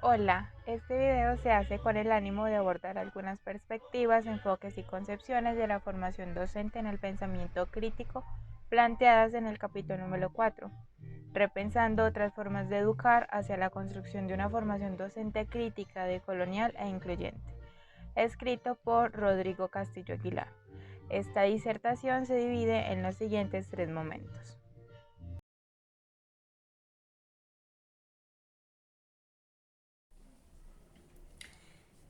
Hola, este video se hace con el ánimo de abordar algunas perspectivas, enfoques y concepciones de la formación docente en el pensamiento crítico planteadas en el capítulo número 4, repensando otras formas de educar hacia la construcción de una formación docente crítica, decolonial e incluyente, escrito por Rodrigo Castillo Aguilar. Esta disertación se divide en los siguientes tres momentos.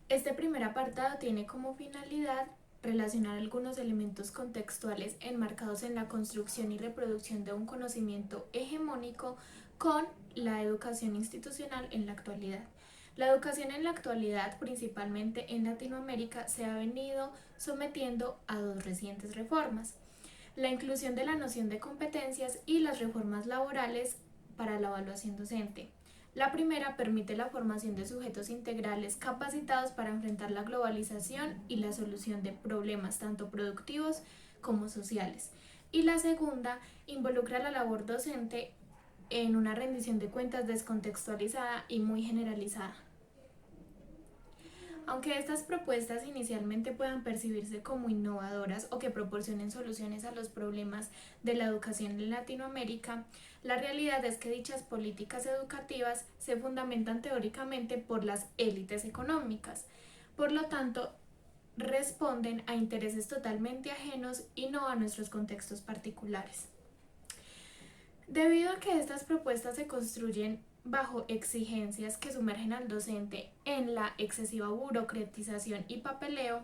Este primer apartado tiene como finalidad relacionar algunos elementos contextuales enmarcados en la construcción y reproducción de un conocimiento hegemónico con la educación institucional en la actualidad. La educación en la actualidad, principalmente en Latinoamérica, se ha venido sometiendo a dos recientes reformas: la inclusión de la noción de competencias y las reformas laborales para la evaluación docente. La primera permite la formación de sujetos integrales capacitados para enfrentar la globalización y la solución de problemas tanto productivos como sociales. Y la segunda involucra la labor docente en una rendición de cuentas descontextualizada y muy generalizada. Aunque estas propuestas inicialmente puedan percibirse como innovadoras o que proporcionen soluciones a los problemas de la educación en Latinoamérica, la realidad es que dichas políticas educativas se fundamentan teóricamente por las élites económicas. Por lo tanto, responden a intereses totalmente ajenos y no a nuestros contextos particulares. Debido a que estas propuestas se construyen bajo exigencias que sumergen al docente en la excesiva burocratización y papeleo,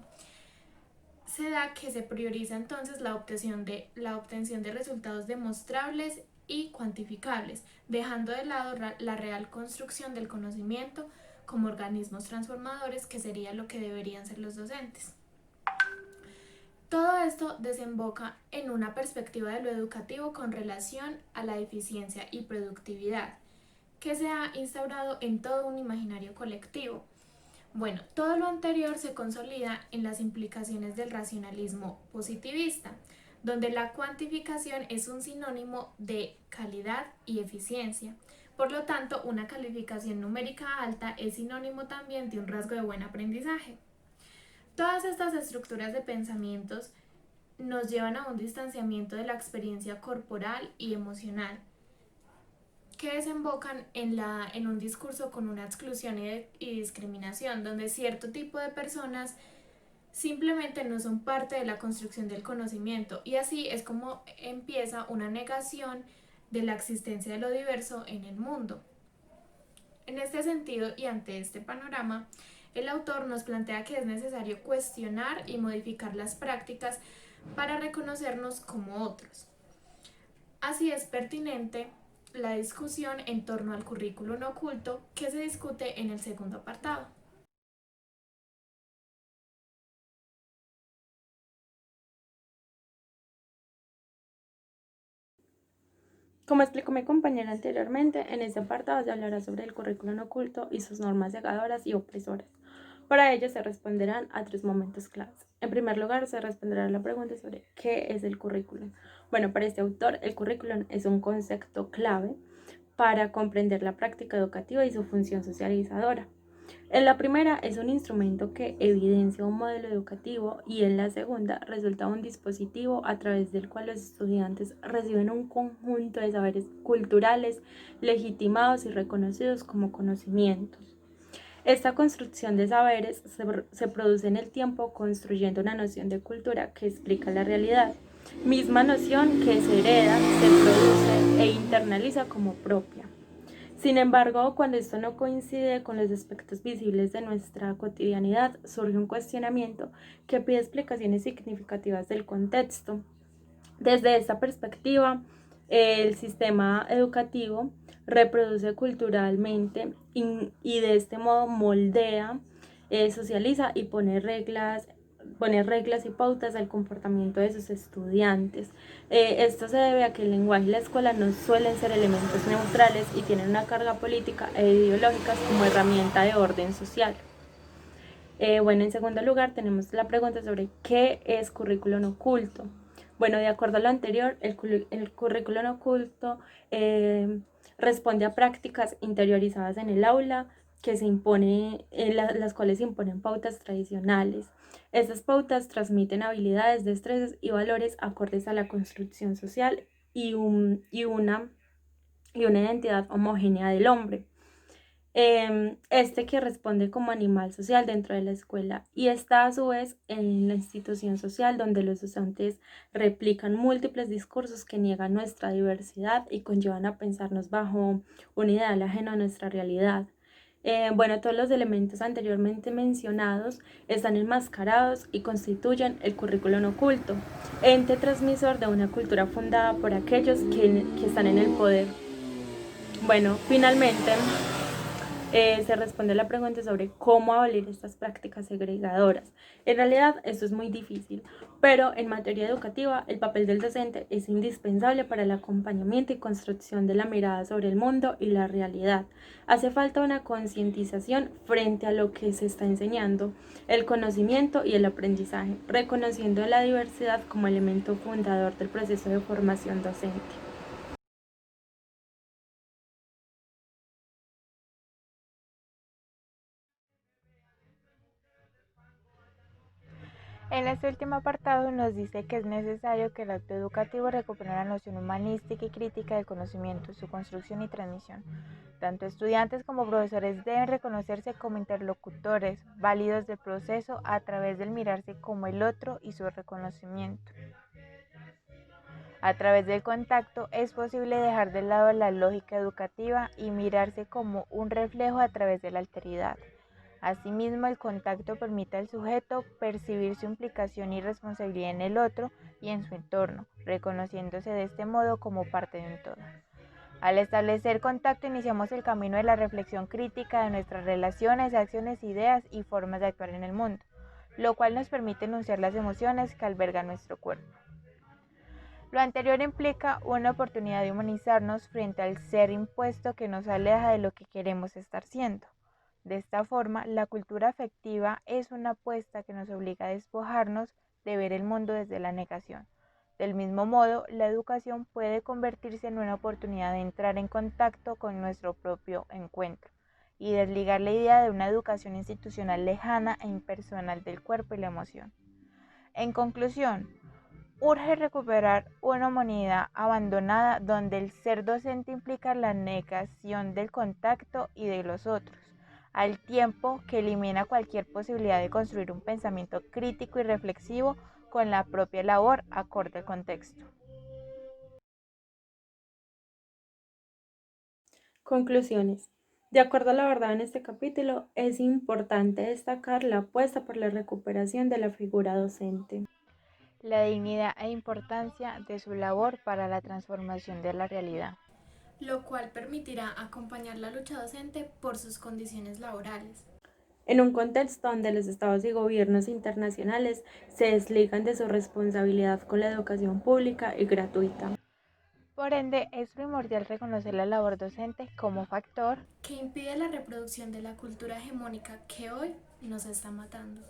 se da que se prioriza entonces la obtención de resultados demostrables y cuantificables, dejando de lado la real construcción del conocimiento como organismos transformadores, que sería lo que deberían ser los docentes. Todo esto desemboca en una perspectiva de lo educativo con relación a la eficiencia y productividad, que se ha instaurado en todo un imaginario colectivo. Bueno, todo lo anterior se consolida en las implicaciones del racionalismo positivista, donde la cuantificación es un sinónimo de calidad y eficiencia. Por lo tanto, una calificación numérica alta es sinónimo también de un rasgo de buen aprendizaje. Todas estas estructuras de pensamientos nos llevan a un distanciamiento de la experiencia corporal y emocional, que desembocan en un discurso con una exclusión y discriminación, donde cierto tipo de personas simplemente no son parte de la construcción del conocimiento, y así es como empieza una negación de la existencia de lo diverso en el mundo. En este sentido y ante este panorama, el autor nos plantea que es necesario cuestionar y modificar las prácticas para reconocernos como otros. Así es pertinente la discusión en torno al currículum oculto, que se discute en el segundo apartado. Como explicó mi compañera anteriormente, en este apartado se hablará sobre el currículum oculto y sus normas cegadoras y opresoras. Para ello se responderán a tres momentos claves. En primer lugar, se responderá a la pregunta sobre qué es el currículum. Bueno, para este autor, el currículum es un concepto clave para comprender la práctica educativa y su función socializadora. En la primera es un instrumento que evidencia un modelo educativo, y en la segunda resulta un dispositivo a través del cual los estudiantes reciben un conjunto de saberes culturales legitimados y reconocidos como conocimientos. Esta construcción de saberes se produce en el tiempo construyendo una noción de cultura que explica la realidad, misma noción que se hereda, se produce e internaliza como propia. Sin embargo, cuando esto no coincide con los aspectos visibles de nuestra cotidianidad, surge un cuestionamiento que pide explicaciones significativas del contexto. Desde esta perspectiva, el sistema educativo reproduce culturalmente y de este modo moldea, socializa y pone reglas y pautas al comportamiento de sus estudiantes. Esto se debe a que el lenguaje y la escuela no suelen ser elementos neutrales y tienen una carga política e ideológica como herramienta de orden social. Bueno, en segundo lugar tenemos la pregunta sobre qué es currículum oculto. Bueno, de acuerdo a lo anterior, el currículum oculto responde a prácticas interiorizadas en el aula que se impone, las cuales imponen pautas tradicionales. Estas pautas transmiten habilidades, destrezas y valores acordes a la construcción social y una identidad homogénea del hombre. Este que responde como animal social dentro de la escuela y está a su vez en la institución social donde los docentes replican múltiples discursos que niegan nuestra diversidad y conllevan a pensarnos bajo un ideal ajeno a nuestra realidad. Bueno, todos los elementos anteriormente mencionados están enmascarados y constituyen el currículum oculto, ente transmisor de una cultura fundada por aquellos que están en el poder. Bueno, finalmente se responde la pregunta sobre cómo abolir estas prácticas segregadoras. En realidad, esto es muy difícil, pero en materia educativa, el papel del docente es indispensable para el acompañamiento y construcción de la mirada sobre el mundo y la realidad. Hace falta una concientización frente a lo que se está enseñando, el conocimiento y el aprendizaje, reconociendo la diversidad como elemento fundador del proceso de formación docente. En este último apartado nos dice que es necesario que el acto educativo recupere la noción humanística y crítica del conocimiento, su construcción y transmisión. Tanto estudiantes como profesores deben reconocerse como interlocutores válidos del proceso a través del mirarse como el otro y su reconocimiento. A través del contacto es posible dejar de lado la lógica educativa y mirarse como un reflejo a través de la alteridad. Asimismo, el contacto permite al sujeto percibir su implicación y responsabilidad en el otro y en su entorno, reconociéndose de este modo como parte de un todo. Al establecer contacto, iniciamos el camino de la reflexión crítica de nuestras relaciones, acciones, ideas y formas de actuar en el mundo, lo cual nos permite enunciar las emociones que alberga nuestro cuerpo. Lo anterior implica una oportunidad de humanizarnos frente al ser impuesto que nos aleja de lo que queremos estar siendo. De esta forma, la cultura afectiva es una apuesta que nos obliga a despojarnos de ver el mundo desde la negación. Del mismo modo, la educación puede convertirse en una oportunidad de entrar en contacto con nuestro propio encuentro y desligar la idea de una educación institucional lejana e impersonal del cuerpo y la emoción. En conclusión, urge recuperar una humanidad abandonada donde el ser docente implica la negación del contacto y de los otros, al tiempo que elimina cualquier posibilidad de construir un pensamiento crítico y reflexivo con la propia labor acorde al contexto. Conclusiones. De acuerdo a la verdad en este capítulo, es importante destacar la apuesta por la recuperación de la figura docente. La dignidad e importancia de su labor para la transformación de la realidad. Lo cual permitirá acompañar la lucha docente por sus condiciones laborales. En un contexto donde los estados y gobiernos internacionales se desligan de su responsabilidad con la educación pública y gratuita. Por ende, es primordial reconocer la labor docente como factor que impide la reproducción de la cultura hegemónica que hoy nos está matando.